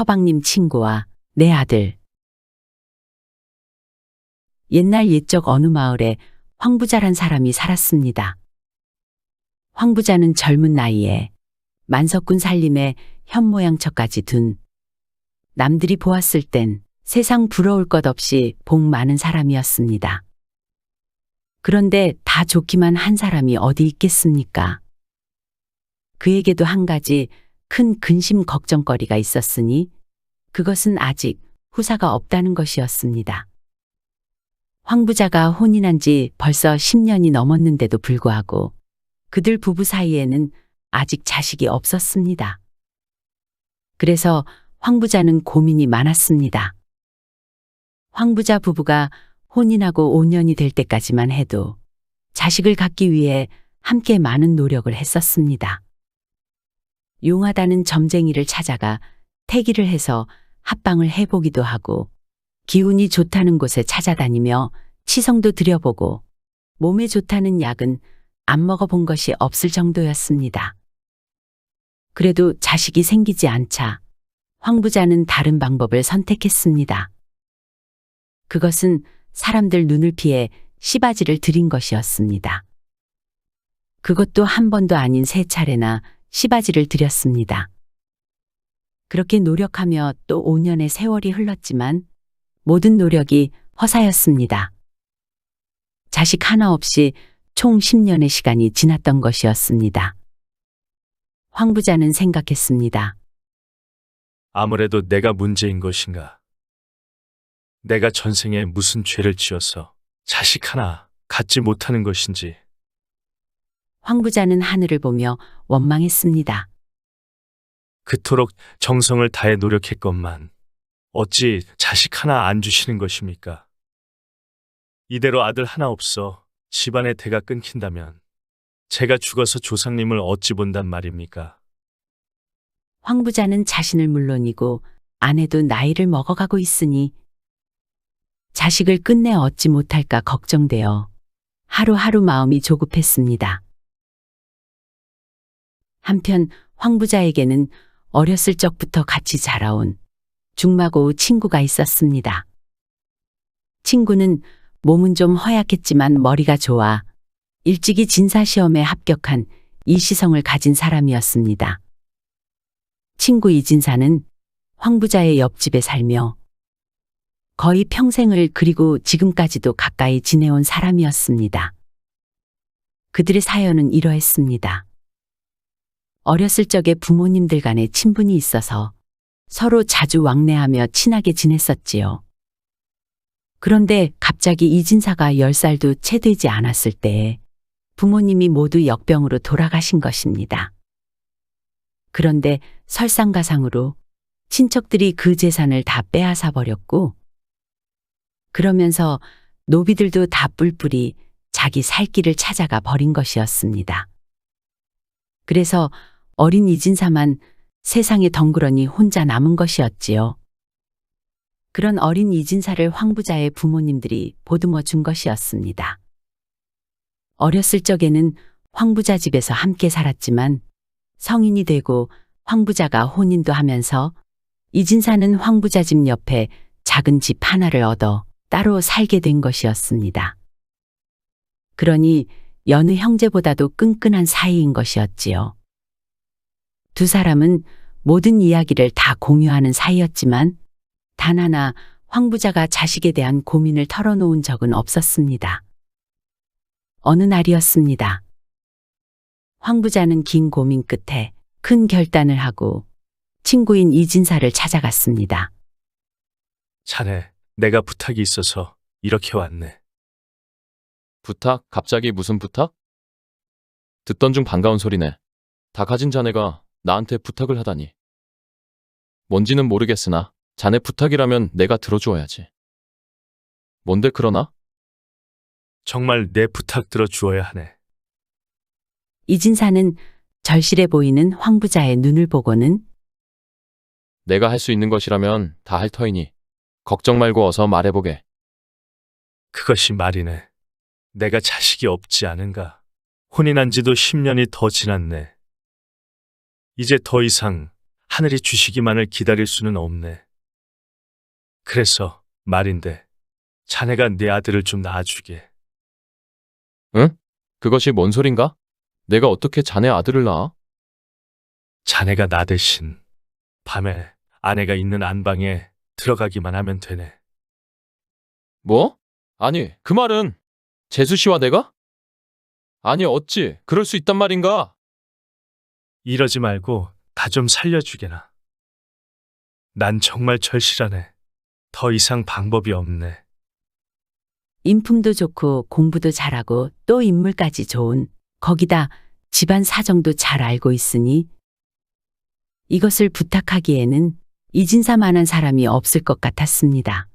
서방님 친구와 내 아들. 옛날 옛적 어느 마을에 황부자란 사람이 살았습니다. 황부자는 젊은 나이에 만석군 살림에 현모양처까지 둔 남들이 보았을 땐 세상 부러울 것 없이 복 많은 사람이었습니다. 그런데 다 좋기만 한 사람이 어디 있겠습니까? 그에게도 한 가지 큰 근심 걱정거리가 있었으니 그것은 아직 후사가 없다는 것이었습니다. 황부자가 혼인한 지 벌써 10년이 넘었는데도 불구하고 그들 부부 사이에는 아직 자식이 없었습니다. 그래서 황부자는 고민이 많았습니다. 황부자 부부가 혼인하고 5년이 될 때까지만 해도 자식을 갖기 위해 함께 많은 노력을 했었습니다. 용하다는 점쟁이를 찾아가 태기를 해서 합방을 해보기도 하고 기운이 좋다는 곳에 찾아다니며 치성도 들여보고 몸에 좋다는 약은 안 먹어본 것이 없을 정도였습니다. 그래도 자식이 생기지 않자 황부자는 다른 방법을 선택했습니다. 그것은 사람들 눈을 피해 시바지를 들인 것이었습니다. 그것도 한 번도 아닌 3차례나 시바지를 들였습니다. 그렇게 노력하며 또 5년의 세월이 흘렀지만 모든 노력이 허사였습니다. 자식 하나 없이 총 10년의 시간이 지났던 것이었습니다. 황부자는 생각했습니다. 아무래도 내가 문제인 것인가? 내가 전생에 무슨 죄를 지어서 자식 하나 갖지 못하는 것인지. 황부자는 하늘을 보며 원망했습니다. 그토록 정성을 다해 노력했건만 어찌 자식 하나 안 주시는 것입니까? 이대로 아들 하나 없어 집안의 대가 끊긴다면 제가 죽어서 조상님을 어찌 본단 말입니까? 황부자는 자신을 물론이고 아내도 나이를 먹어가고 있으니 자식을 끝내 얻지 못할까 걱정되어 하루하루 마음이 조급했습니다. 한편 황부자에게는 어렸을 적부터 같이 자라온 중마고우 친구가 있었습니다. 친구는 몸은 좀 허약했지만 머리가 좋아 일찍이 진사시험에 합격한 이시성을 가진 사람이었습니다. 친구 이진사는 황부자의 옆집에 살며 거의 평생을 그리고 지금까지도 가까이 지내온 사람이었습니다. 그들의 사연은 이러했습니다. 어렸을 적에 부모님들 간에 친분이 있어서 서로 자주 왕래하며 친하게 지냈었지요. 그런데 갑자기 이진사가 10살도 채 되지 않았을 때에 부모님이 모두 역병으로 돌아가신 것입니다. 그런데 설상가상으로 친척들이 그 재산을 다 빼앗아 버렸고 그러면서 노비들도 다 뿔뿔이 자기 살 길을 찾아가 버린 것이었습니다. 그래서 어린 이진사만 세상에 덩그러니 혼자 남은 것이었지요. 그런 어린 이진사를 황부자의 부모님들이 보듬어 준 것이었습니다. 어렸을 적에는 황부자 집에서 함께 살았지만 성인이 되고 황부자가 혼인도 하면서 이진사는 황부자 집 옆에 작은 집 하나를 얻어 따로 살게 된 것이었습니다. 그러니 여느 형제보다도 끈끈한 사이인 것이었지요. 두 사람은 모든 이야기를 다 공유하는 사이였지만 단 하나 황부자가 자식에 대한 고민을 털어놓은 적은 없었습니다. 어느 날이었습니다. 황부자는 긴 고민 끝에 큰 결단을 하고 친구인 이진사를 찾아갔습니다. 자네, 내가 부탁이 있어서 이렇게 왔네. 부탁? 갑자기 무슨 부탁? 듣던 중 반가운 소리네. 다 가진 자네가 나한테 부탁을 하다니. 뭔지는 모르겠으나 자네 부탁이라면 내가 들어주어야지. 뭔데 그러나? 정말 내 부탁 들어주어야 하네. 이진사는 절실해 보이는 황부자의 눈을 보고는 내가 할 수 있는 것이라면 다 할 터이니 걱정 말고 어서 말해보게. 그것이 말이네. 내가 자식이 없지 않은가. 혼인한 지도 10년이 더 지났네. 이제 더 이상 하늘이 주시기만을 기다릴 수는 없네. 그래서 말인데, 자네가 내 아들을 좀 낳아주게. 응? 그것이 뭔 소린가? 내가 어떻게 자네 아들을 낳아? 자네가 나 대신 밤에 아내가 있는 안방에 들어가기만 하면 되네. 뭐? 아니, 그 말은 재수 씨와 내가? 아니, 어찌 그럴 수 있단 말인가? 이러지 말고 나 좀 살려주게나. 난 정말 절실하네. 더 이상 방법이 없네. 인품도 좋고 공부도 잘하고 또 인물까지 좋은, 거기다 집안 사정도 잘 알고 있으니 이것을 부탁하기에는 이진사만한 사람이 없을 것 같았습니다.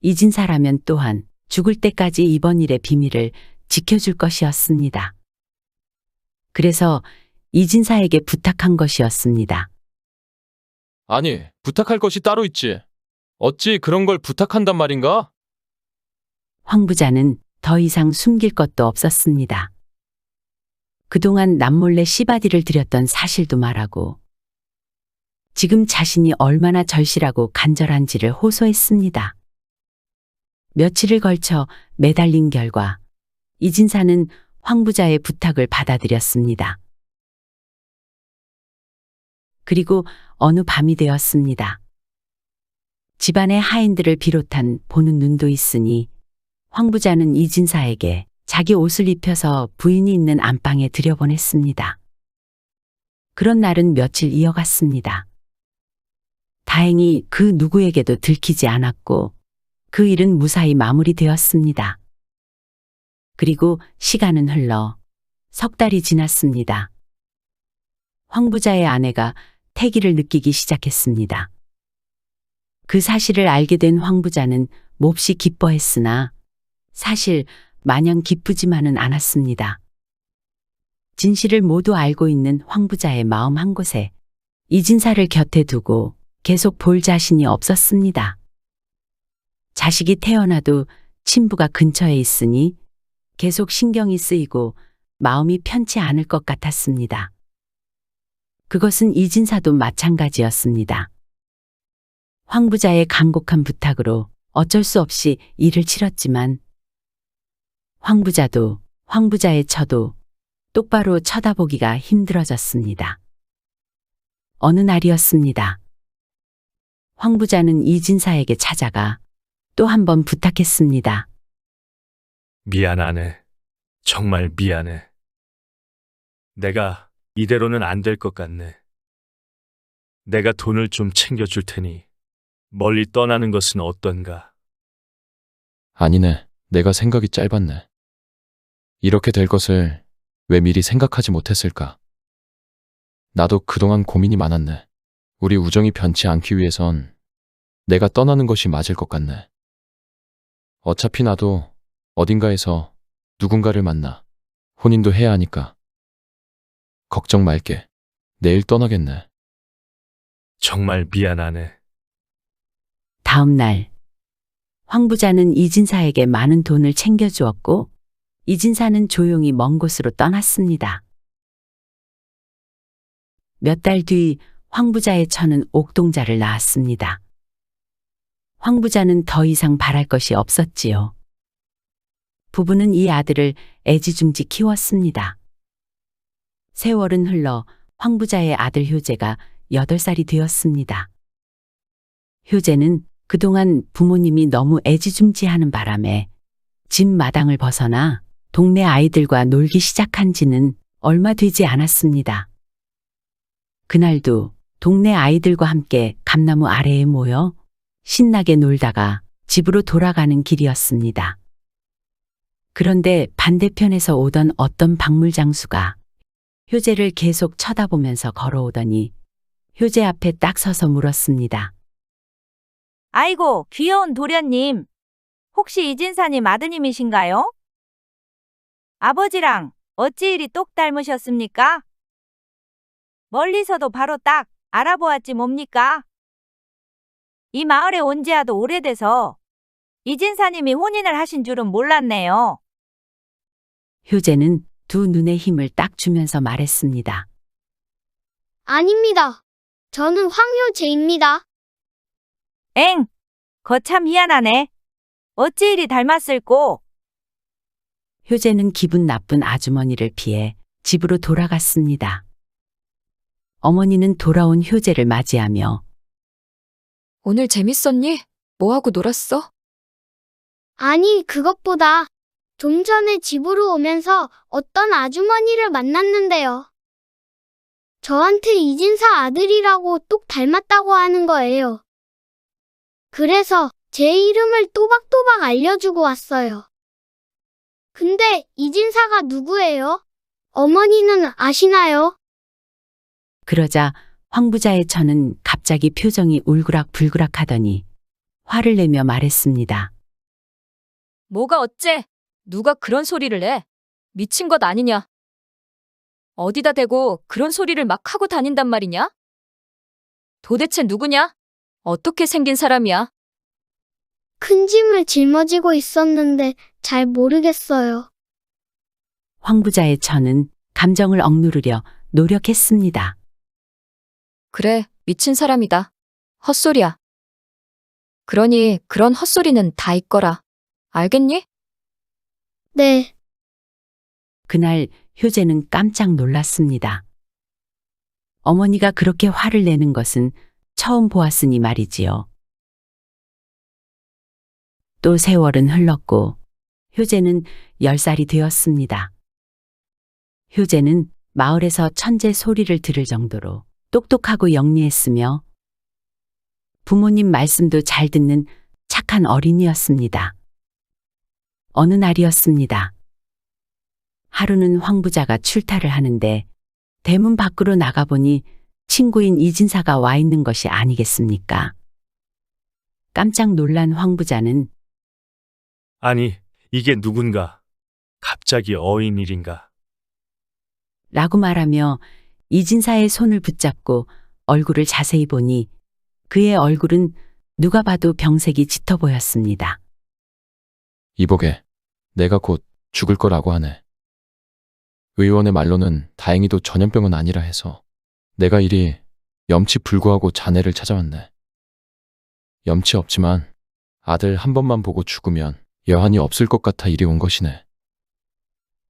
이진사라면 또한 죽을 때까지 이번 일의 비밀을 지켜줄 것이었습니다. 그래서 이진사에게 부탁한 것이었습니다. 아니, 부탁할 것이 따로 있지. 어찌 그런 걸 부탁한단 말인가? 황 부자는 더 이상 숨길 것도 없었습니다. 그동안 남몰래 씨바디를 들였던 사실도 말하고 지금 자신이 얼마나 절실하고 간절한지를 호소했습니다. 며칠을 걸쳐 매달린 결과 이진사는 황 부자의 부탁을 받아들였습니다. 그리고 어느 밤이 되었습니다. 집안의 하인들을 비롯한 보는 눈도 있으니 황 부자는 이진사에게 자기 옷을 입혀서 부인이 있는 안방에 들여보냈습니다. 그런 날은 며칠 이어갔습니다. 다행히 그 누구에게도 들키지 않았고 그 일은 무사히 마무리되었습니다. 그리고 시간은 흘러 석 달이 지났습니다. 황 부자의 아내가 태기를 느끼기 시작했습니다. 그 사실을 알게 된 황 부자는 몹시 기뻐했으나 사실 마냥 기쁘지만은 않았습니다. 진실을 모두 알고 있는 황 부자의 마음 한 곳에 이진사를 곁에 두고 계속 볼 자신이 없었습니다. 자식이 태어나도 친부가 근처에 있으니 계속 신경이 쓰이고 마음이 편치 않을 것 같았습니다. 그것은 이진사도 마찬가지였습니다. 황 부자의 간곡한 부탁으로 어쩔 수 없이 일을 치렀지만 황 부자도 황 부자의 처도 똑바로 쳐다보기가 힘들어졌습니다. 어느 날이었습니다. 황 부자는 이진사에게 찾아가 또 한 번 부탁했습니다. 미안하네. 정말 미안해. 내가 이대로는 안 될 것 같네. 내가 돈을 좀 챙겨줄 테니 멀리 떠나는 것은 어떤가? 아니네. 내가 생각이 짧았네. 이렇게 될 것을 왜 미리 생각하지 못했을까? 나도 그동안 고민이 많았네. 우리 우정이 변치 않기 위해선 내가 떠나는 것이 맞을 것 같네. 어차피 나도 어딘가에서 누군가를 만나 혼인도 해야 하니까. 걱정 말게. 내일 떠나겠네. 정말 미안하네. 다음 날 황 부자는 이진사에게 많은 돈을 챙겨주었고 이진사는 조용히 먼 곳으로 떠났습니다. 몇 달 뒤 황 부자의 처는 옥동자를 낳았습니다. 황 부자는 더 이상 바랄 것이 없었지요. 부부는 이 아들을 애지중지 키웠습니다. 세월은 흘러 황 부자의 아들 효재가 8살이 되었습니다. 효재는 그동안 부모님이 너무 애지중지하는 바람에 집 마당을 벗어나 동네 아이들과 놀기 시작한 지는 얼마 되지 않았습니다. 그날도 동네 아이들과 함께 감나무 아래에 모여 신나게 놀다가 집으로 돌아가는 길이었습니다. 그런데 반대편에서 오던 어떤 박물장수가 효재를 계속 쳐다보면서 걸어오더니 효재 앞에 딱 서서 물었습니다. 아이고, 귀여운 도련님. 혹시 이진사님 아드님이신가요? 아버지랑 어찌 이리 똑 닮으셨습니까? 멀리서도 바로 딱 알아보았지 뭡니까? 이 마을에 온 지하도 오래돼서 이진사님이 혼인을 하신 줄은 몰랐네요. 효재는 두 눈에 힘을 딱 주면서 말했습니다. 아닙니다. 저는 황효재입니다. 엥, 거참 희한하네. 어찌 이리 닮았을꼬? 효재는 기분 나쁜 아주머니를 피해 집으로 돌아갔습니다. 어머니는 돌아온 효재를 맞이하며 오늘 재밌었니? 뭐하고 놀았어? 아니, 그것보다 좀 전에 집으로 오면서 어떤 아주머니를 만났는데요. 저한테 이진사 아들이라고 똑 닮았다고 하는 거예요. 그래서 제 이름을 또박또박 알려주고 왔어요. 근데 이진사가 누구예요? 어머니는 아시나요? 그러자 황 부자의 처는 갑자기 표정이 울그락불그락 하더니 화를 내며 말했습니다. 뭐가 어째? 누가 그런 소리를 해? 미친 것 아니냐? 어디다 대고 그런 소리를 막 하고 다닌단 말이냐? 도대체 누구냐? 어떻게 생긴 사람이야? 큰 짐을 짊어지고 있었는데 잘 모르겠어요. 황 부자의 처는 감정을 억누르려 노력했습니다. 그래, 미친 사람이다. 헛소리야. 그러니 그런 헛소리는 다 있거라. 알겠니? 네, 그날 효재는 깜짝 놀랐습니다. 어머니가 그렇게 화를 내는 것은 처음 보았으니 말이지요. 또 세월은 흘렀고 효재는 10살이 되었습니다. 효재는 마을에서 천재 소리를 들을 정도로 똑똑하고 영리했으며 부모님 말씀도 잘 듣는 착한 어린이였습니다. 어느 날이었습니다. 하루는 황 부자가 출타를 하는데 대문 밖으로 나가보니 친구인 이진사가 와 있는 것이 아니겠습니까? 깜짝 놀란 황 부자는 아니, 이게 누군가? 갑자기 어인 일인가? 라고 말하며 이진사의 손을 붙잡고 얼굴을 자세히 보니 그의 얼굴은 누가 봐도 병색이 짙어 보였습니다. 이보게, 내가 곧 죽을 거라고 하네. 의원의 말로는 다행히도 전염병은 아니라 해서 내가 이리 염치 불구하고 자네를 찾아왔네. 염치 없지만 아들 한 번만 보고 죽으면 여한이 없을 것 같아 이리 온 것이네.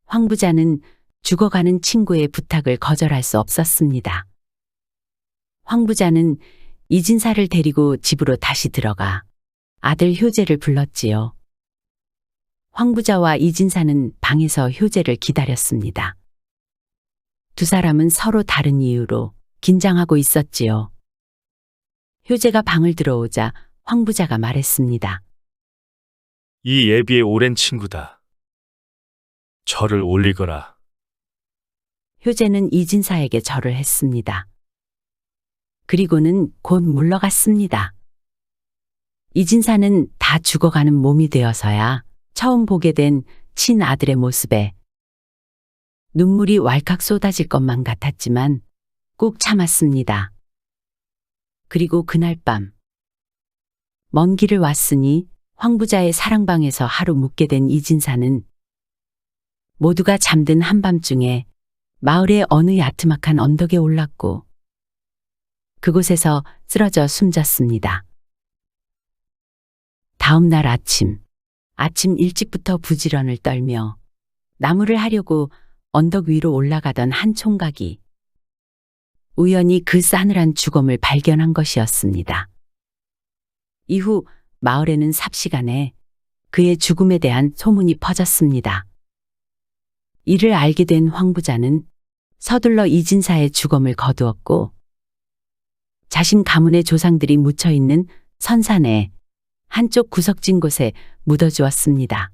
황 부자는 죽어가는 친구의 부탁을 거절할 수 없었습니다. 황 부자는 이진사를 데리고 집으로 다시 들어가 아들 효재를 불렀지요. 황 부자와 이진사는 방에서 효재를 기다렸습니다. 두 사람은 서로 다른 이유로 긴장하고 있었지요. 효재가 방을 들어오자 황 부자가 말했습니다. 이 예비의 오랜 친구다. 절을 올리거라. 효재는 이진사에게 절을 했습니다. 그리고는 곧 물러갔습니다. 이진사는 다 죽어가는 몸이 되어서야 처음 보게 된 친아들의 모습에 눈물이 왈칵 쏟아질 것만 같았지만 꾹 참았습니다. 그리고 그날 밤 먼 길을 왔으니 황 부자의 사랑방에서 하루 묵게 된 이진사는 모두가 잠든 한밤중에 마을의 어느 야트막한 언덕에 올랐고 그곳에서 쓰러져 숨졌습니다. 다음 날 아침 일찍부터 부지런을 떨며 나무를 하려고 언덕 위로 올라가던 한 총각이 우연히 그 싸늘한 죽음을 발견한 것이었습니다. 이후 마을에는 삽시간에 그의 죽음에 대한 소문이 퍼졌습니다. 이를 알게 된 황 부자는 서둘러 이진사의 죽음을 거두었고 자신 가문의 조상들이 묻혀 있는 선산에 한쪽 구석진 곳에 묻어주었습니다.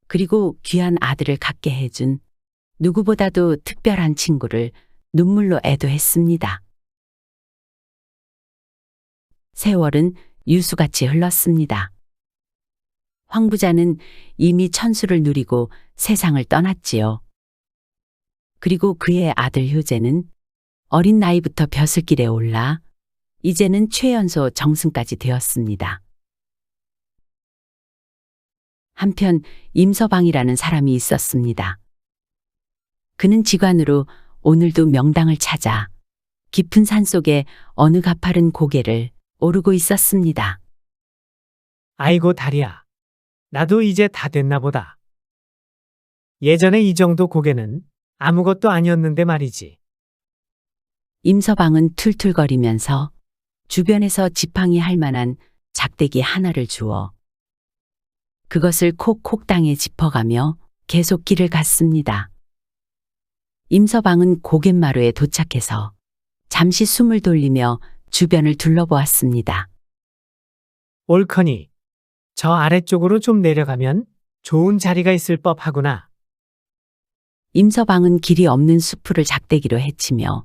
그리고 귀한 아들을 갖게 해준 누구보다도 특별한 친구를 눈물로 애도했습니다. 세월은 유수같이 흘렀습니다. 황 부자는 이미 천수를 누리고 세상을 떠났지요. 그리고 그의 아들 효재는 어린 나이부터 벼슬길에 올라 이제는 최연소 정승까지 되었습니다. 한편 임서방이라는 사람이 있었습니다. 그는 직관으로 오늘도 명당을 찾아 깊은 산 속에 어느 가파른 고개를 오르고 있었습니다. 아이고 다리야. 나도 이제 다 됐나 보다. 예전에 이 정도 고개는 아무것도 아니었는데 말이지. 임서방은 툴툴거리면서 주변에서 지팡이 할 만한 작대기 하나를 주어 그것을 콕콕 땅에 짚어가며 계속 길을 갔습니다. 임서방은 고갯마루에 도착해서 잠시 숨을 돌리며 주변을 둘러보았습니다. 옳거니 저 아래쪽으로 좀 내려가면 좋은 자리가 있을 법하구나. 임서방은 길이 없는 수풀을 작대기로 헤치며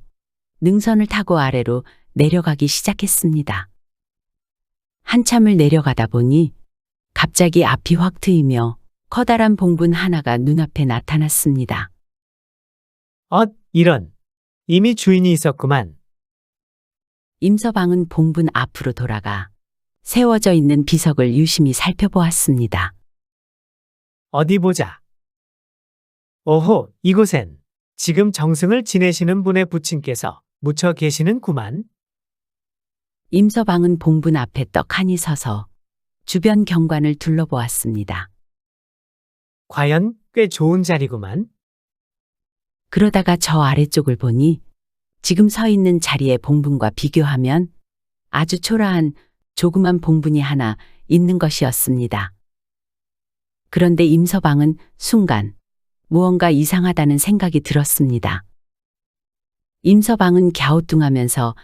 능선을 타고 아래로 내려가기 시작했습니다. 한참을 내려가다 보니 갑자기 앞이 확 트이며 커다란 봉분 하나가 눈앞에 나타났습니다. 이런. 이미 주인이 있었구만. 임서방은 봉분 앞으로 돌아가 세워져 있는 비석을 유심히 살펴보았습니다. 어디 보자. 오호, 이곳엔 지금 정승을 지내시는 분의 부친께서 묻혀 계시는구만. 임서방은 봉분 앞에 떡하니 서서 주변 경관을 둘러보았습니다. 과연 꽤 좋은 자리구만. 그러다가 저 아래쪽을 보니 지금 서 있는 자리의 봉분과 비교하면 아주 초라한 조그만 봉분이 하나 있는 것이었습니다. 그런데 임서방은 순간 무언가 이상하다는 생각이 들었습니다. 임서방은 갸우뚱하면서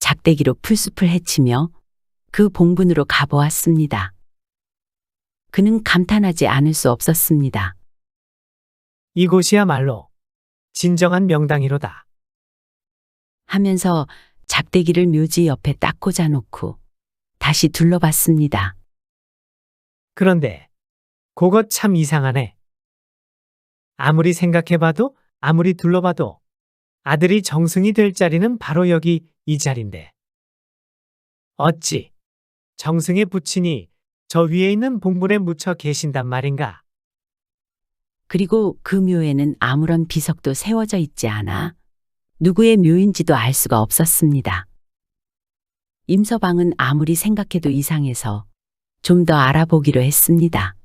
작대기로 풀숲을 헤치며 그 봉분으로 가보았습니다. 그는 감탄하지 않을 수 없었습니다. 이곳이야말로 진정한 명당이로다. 하면서 작대기를 묘지 옆에 딱 꽂아놓고 다시 둘러봤습니다. 그런데 그것 참 이상하네. 아무리 생각해봐도 아무리 둘러봐도 아들이 정승이 될 자리는 바로 여기 이 자리인데. 어찌 정승의 부친이 저 위에 있는 봉분에 묻혀 계신단 말인가? 그리고 그 묘에는 아무런 비석도 세워져 있지 않아 누구의 묘인지도 알 수가 없었습니다. 임서방은 아무리 생각해도 이상해서 좀 더 알아보기로 했습니다.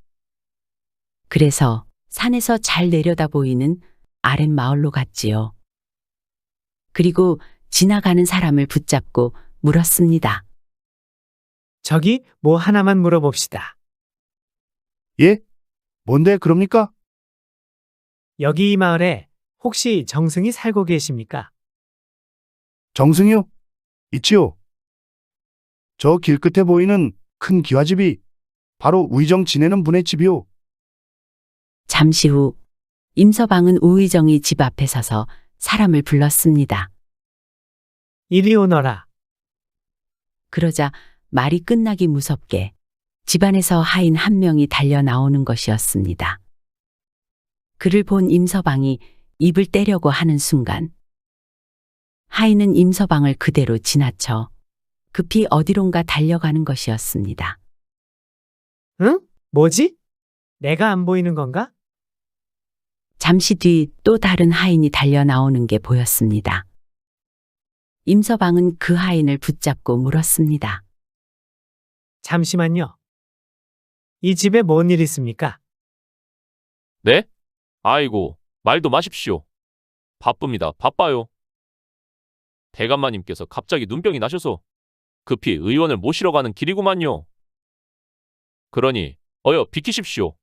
그래서 산에서 잘 내려다 보이는 아랫마을로 갔지요. 그리고 지나가는 사람을 붙잡고 물었습니다. 저기 뭐 하나만 물어봅시다. 예? 뭔데 그럽니까? 여기 이 마을에 혹시 정승이 살고 계십니까? 정승이요? 있지요. 저 길 끝에 보이는 큰 기와집이 바로 우의정 지내는 분의 집이요. 잠시 후 임서방은 우의정이 집 앞에 서서 사람을 불렀습니다. 이리 오너라. 그러자 말이 끝나기 무섭게 집안에서 하인 한 명이 달려 나오는 것이었습니다. 그를 본 임서방이 입을 떼려고 하는 순간 하인은 임서방을 그대로 지나쳐 급히 어디론가 달려가는 것이었습니다. 응? 뭐지? 내가 안 보이는 건가? 잠시 뒤 또 다른 하인이 달려 나오는 게 보였습니다. 임서방은 그 하인을 붙잡고 물었습니다. 잠시만요. 이 집에 뭔 일 있습니까? 네? 아이고, 말도 마십시오. 바쁩니다. 바빠요. 대감마님께서 갑자기 눈병이 나셔서 급히 의원을 모시러 가는 길이구만요. 그러니 어여 비키십시오.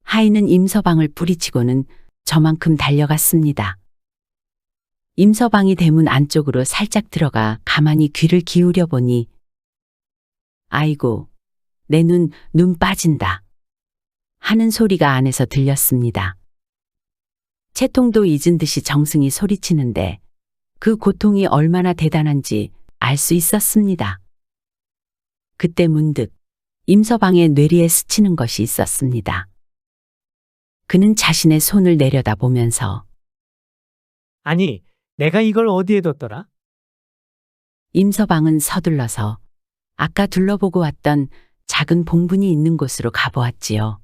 하인은 임서방을 뿌리치고는 저만큼 달려갔습니다. 임서방이 대문 안쪽으로 살짝 들어가 가만히 귀를 기울여 보니 아이고, 내 눈 빠진다 하는 소리가 안에서 들렸습니다. 채통도 잊은 듯이 정승이 소리치는데 그 고통이 얼마나 대단한지 알 수 있었습니다. 그때 문득 임서방의 뇌리에 스치는 것이 있었습니다. 그는 자신의 손을 내려다보면서 아니, 내가 이걸 어디에 뒀더라? 임서방은 서둘러서 아까 둘러보고 왔던 작은 봉분이 있는 곳으로 가보았지요.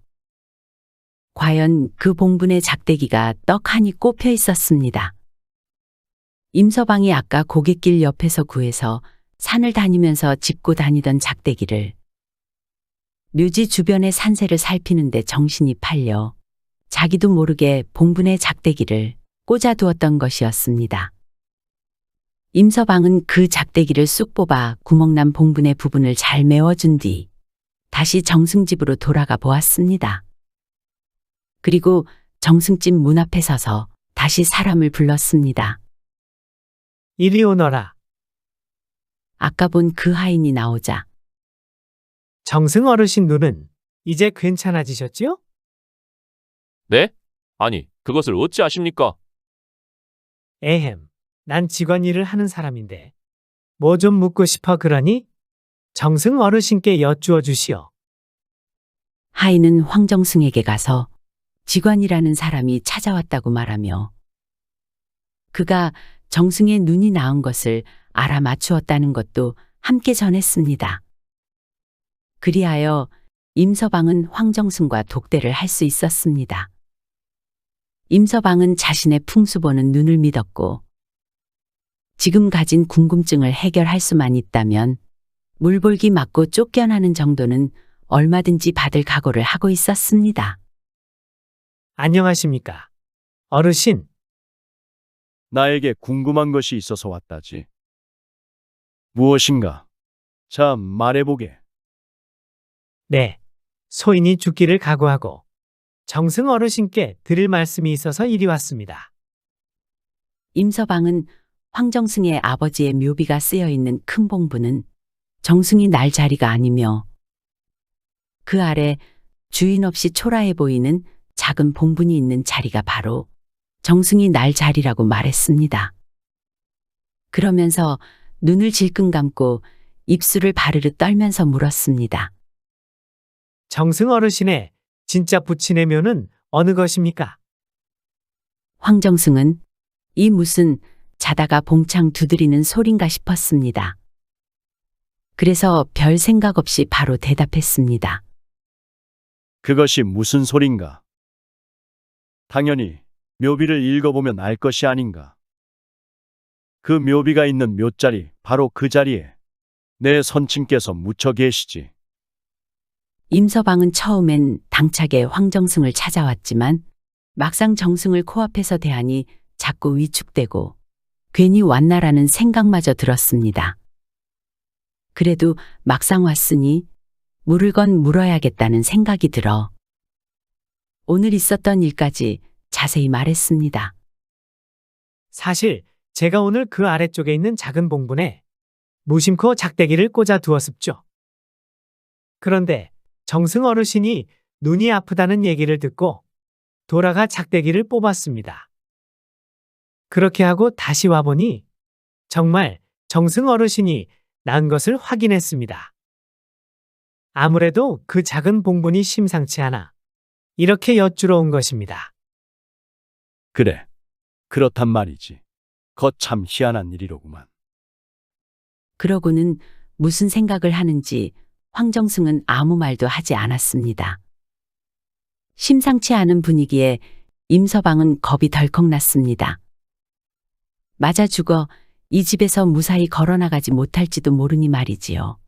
과연 그 봉분의 작대기가 떡하니 꼽혀 있었습니다. 임서방이 아까 고갯길 옆에서 구해서 산을 다니면서 짚고 다니던 작대기를 묘지 주변의 산세를 살피는데 정신이 팔려 자기도 모르게 봉분의 작대기를 꽂아두었던 것이었습니다. 임서방은 그 작대기를 쑥 뽑아 구멍난 봉분의 부분을 잘 메워준 뒤 다시 정승집으로 돌아가 보았습니다. 그리고 정승집 문 앞에 서서 다시 사람을 불렀습니다. 이리 오너라. 아까 본 그 하인이 나오자 정승 어르신 눈은 이제 괜찮아지셨지요? 네? 아니, 그것을 어찌 아십니까? 에헴, 난 직원 일을 하는 사람인데 뭐 좀 묻고 싶어 그러니 정승 어르신께 여쭈어 주시오. 하인은 황정승에게 가서 직원이라는 사람이 찾아왔다고 말하며 그가 정승의 눈이 나은 것을 알아맞추었다는 것도 함께 전했습니다. 그리하여 임서방은 황정승과 독대를 할 수 있었습니다. 임서방은 자신의 풍수 보는 눈을 믿었고 지금 가진 궁금증을 해결할 수만 있다면 물볼기 맞고 쫓겨나는 정도는 얼마든지 받을 각오를 하고 있었습니다. 안녕하십니까. 어르신, 나에게 궁금한 것이 있어서 왔다지. 무엇인가? 자, 말해보게. 네, 소인이 죽기를 각오하고 정승 어르신께 드릴 말씀이 있어서 이리 왔습니다. 임서방은 황정승의 아버지의 묘비가 쓰여 있는 큰 봉부는 정승이 날 자리가 아니며 그 아래 주인 없이 초라해 보이는 작은 봉분이 있는 자리가 바로 정승이 날 자리라고 말했습니다. 그러면서 눈을 질끈 감고 입술을 바르르 떨면서 물었습니다. 정승 어르신의 진짜 부친의 묘는 어느 것입니까? 황정승은 이 무슨 자다가 봉창 두드리는 소린가 싶었습니다. 그래서 별 생각 없이 바로 대답했습니다. 그것이 무슨 소린가? 당연히 묘비를 읽어보면 알 것이 아닌가. 그 묘비가 있는 묘자리, 바로 그 자리에 내 선친께서 묻혀 계시지. 임서방은 처음엔 당차게 황정승을 찾아왔지만 막상 정승을 코앞에서 대하니 자꾸 위축되고 괜히 왔나라는 생각마저 들었습니다. 그래도 막상 왔으니 물을 건 물어야겠다는 생각이 들어 오늘 있었던 일까지 자세히 말했습니다. 사실 제가 오늘 그 아래쪽에 있는 작은 봉분에 무심코 작대기를 꽂아 두었습죠. 그런데 정승 어르신이 눈이 아프다는 얘기를 듣고 돌아가 작대기를 뽑았습니다. 그렇게 하고 다시 와보니 정말 정승 어르신이 난 것을 확인했습니다. 아무래도 그 작은 봉분이 심상치 않아 이렇게 여쭈러 온 것입니다. 그래, 그렇단 말이지. 거참 희한한 일이로구만. 그러고는 무슨 생각을 하는지 황정승은 아무 말도 하지 않았습니다. 심상치 않은 분위기에 임서방은 겁이 덜컥 났습니다. 맞아 죽어 이 집에서 무사히 걸어나가지 못할지도 모르니 말이지요.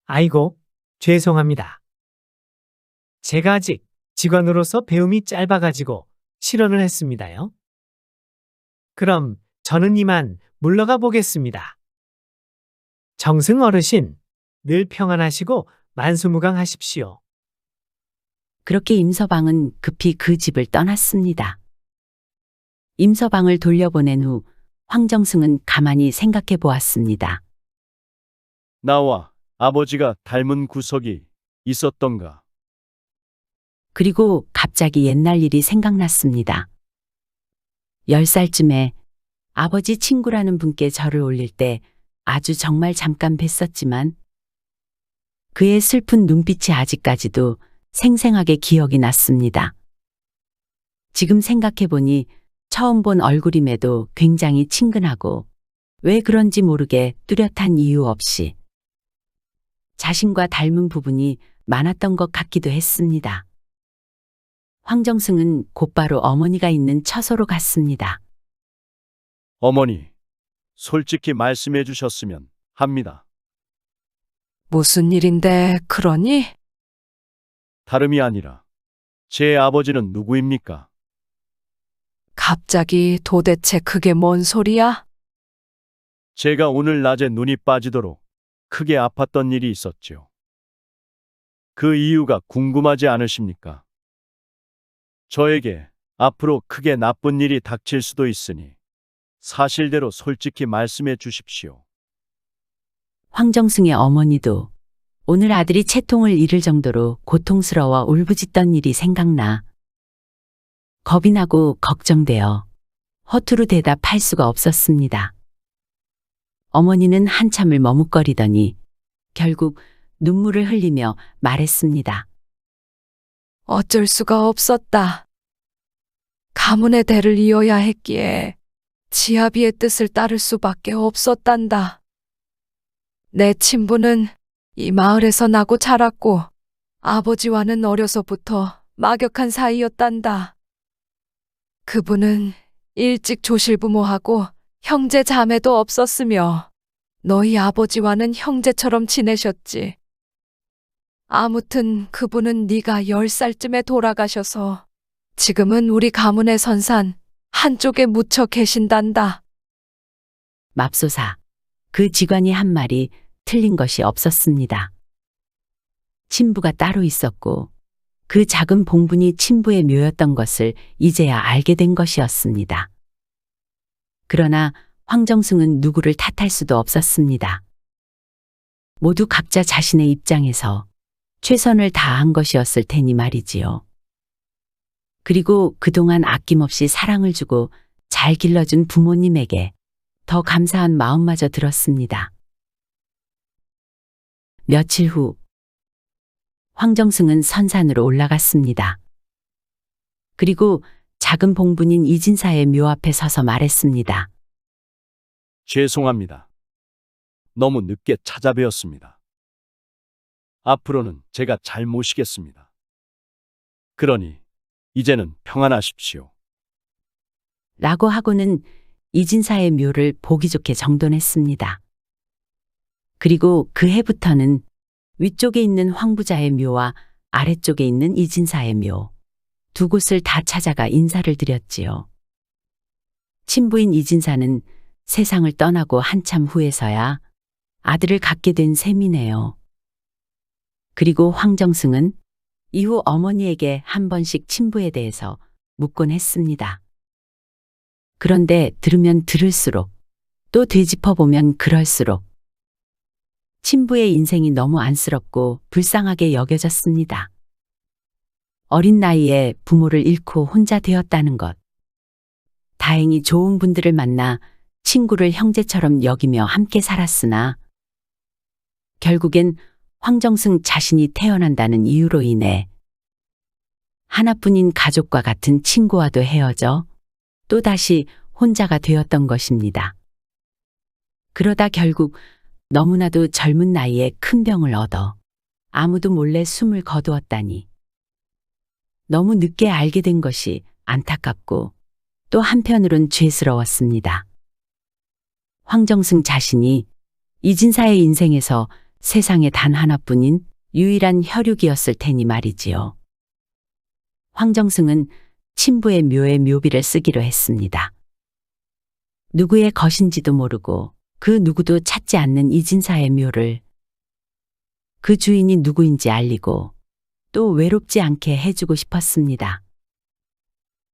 아이고, 죄송합니다. 제가 아직 직원으로서 배움이 짧아가지고 실언을 했습니다요. 그럼 저는 이만 물러가 보겠습니다. 정승 어르신, 늘 평안하시고 만수무강하십시오. 그렇게 임서방은 급히 그 집을 떠났습니다. 임서방을 돌려보낸 후 황정승은 가만히 생각해 보았습니다. 나와 아버지가 닮은 구석이 있었던가? 그리고 갑자기 옛날 일이 생각났습니다. 10살쯤에 아버지 친구라는 분께 절을 올릴 때 아주 정말 잠깐 뵀었지만 그의 슬픈 눈빛이 아직까지도 생생하게 기억이 났습니다. 지금 생각해보니 처음 본 얼굴임에도 굉장히 친근하고 왜 그런지 모르게 뚜렷한 이유 없이 자신과 닮은 부분이 많았던 것 같기도 했습니다. 황정승은 곧바로 어머니가 있는 처소로 갔습니다. 어머니, 솔직히 말씀해 주셨으면 합니다. 무슨 일인데 그러니? 다름이 아니라 제 아버지는 누구입니까? 갑자기 도대체 그게 뭔 소리야? 제가 오늘 낮에 눈이 빠지도록 크게 아팠던 일이 있었지요. 그 이유가 궁금하지 않으십니까? 저에게 앞으로 크게 나쁜 일이 닥칠 수도 있으니 사실대로 솔직히 말씀해 주십시오. 황정승의 어머니도 오늘 아들이 채통을 잃을 정도로 고통스러워 울부짖던 일이 생각나 겁이 나고 걱정되어 허투루 대답할 수가 없었습니다. 어머니는 한참을 머뭇거리더니 결국 눈물을 흘리며 말했습니다. 어쩔 수가 없었다. 가문의 대를 이어야 했기에 지아비의 뜻을 따를 수밖에 없었단다. 내 친부는 이 마을에서 나고 자랐고 아버지와는 어려서부터 막역한 사이였단다. 그분은 일찍 조실부모하고 형제 자매도 없었으며 너희 아버지와는 형제처럼 지내셨지. 아무튼 그분은 네가 10살쯤에 돌아가셔서 지금은 우리 가문의 선산 한쪽에 묻혀 계신단다. 맙소사, 그 직관이 한 말이 틀린 것이 없었습니다. 친부가 따로 있었고 그 작은 봉분이 친부의 묘였던 것을 이제야 알게 된 것이었습니다. 그러나 황정승은 누구를 탓할 수도 없었습니다. 모두 각자 자신의 입장에서 최선을 다한 것이었을 테니 말이지요. 그리고 그동안 아낌없이 사랑을 주고 잘 길러준 부모님에게 더 감사한 마음마저 들었습니다. 며칠 후 황정승은 선산으로 올라갔습니다. 그리고 작은 봉분인 이진사의 묘 앞에 서서 말했습니다. 죄송합니다. 너무 늦게 찾아뵈었습니다. 앞으로는 제가 잘 모시겠습니다. 그러니 이제는 평안하십시오. 라고 하고는 이진사의 묘를 보기 좋게 정돈했습니다. 그리고 그 해부터는 위쪽에 있는 황부자의 묘와 아래쪽에 있는 이진사의 묘, 두 곳을 다 찾아가 인사를 드렸지요. 친부인 이진사는 세상을 떠나고 한참 후에서야 아들을 갖게 된 셈이네요. 그리고 황정승은 이후 어머니에게 한 번씩 친부에 대해서 묻곤 했습니다. 그런데 들으면 들을수록 또 되짚어보면 그럴수록 친부의 인생이 너무 안쓰럽고 불쌍하게 여겨졌습니다. 어린 나이에 부모를 잃고 혼자 되었다는 것. 다행히 좋은 분들을 만나 친구를 형제처럼 여기며 함께 살았으나 결국엔 황정승 자신이 태어난다는 이유로 인해 하나뿐인 가족과 같은 친구와도 헤어져 또다시 혼자가 되었던 것입니다. 그러다 결국 너무나도 젊은 나이에 큰 병을 얻어 아무도 몰래 숨을 거두었다니. 너무 늦게 알게 된 것이 안타깝고 또 한편으론 죄스러웠습니다. 황정승 자신이 이진사의 인생에서 세상에 단 하나뿐인 유일한 혈육이었을 테니 말이지요. 황정승은 친부의 묘에 묘비를 쓰기로 했습니다. 누구의 것인지도 모르고 그 누구도 찾지 않는 이진사의 묘를 그 주인이 누구인지 알리고 또 외롭지 않게 해주고 싶었습니다.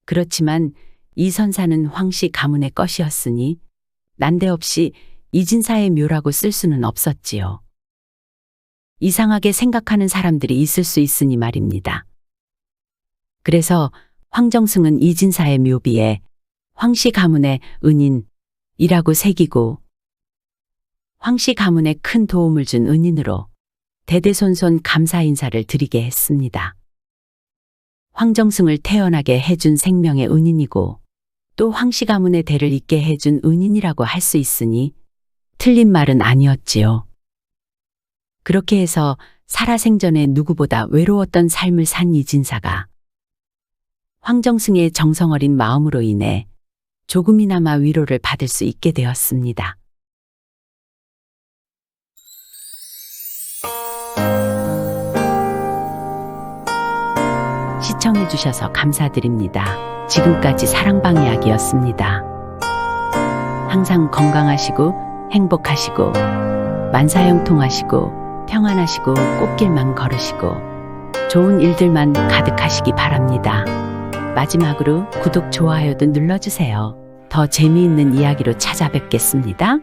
그렇지만 이 선사는 황씨 가문의 것이었으니 난데없이 이진사의 묘라고 쓸 수는 없었지요. 이상하게 생각하는 사람들이 있을 수 있으니 말입니다. 그래서 황정승은 이진사의 묘비에 황씨 가문의 은인이라고 새기고 황씨 가문에 큰 도움을 준 은인으로 대대손손 감사 인사를 드리게 했습니다. 황정승을 태어나게 해준 생명의 은인이고 또 황씨 가문의 대를 잇게 해준 은인이라고 할 수 있으니 틀린 말은 아니었지요. 그렇게 해서 살아생전에 누구보다 외로웠던 삶을 산 이진사가 황정승의 정성어린 마음으로 인해 조금이나마 위로를 받을 수 있게 되었습니다. 시청해주셔서 감사드립니다. 지금까지 사랑방 이야기였습니다. 항상 건강하시고 행복하시고 만사형통하시고 평안하시고 꽃길만 걸으시고 좋은 일들만 가득하시기 바랍니다. 마지막으로 구독, 좋아요도 눌러주세요. 더 재미있는 이야기로 찾아뵙겠습니다.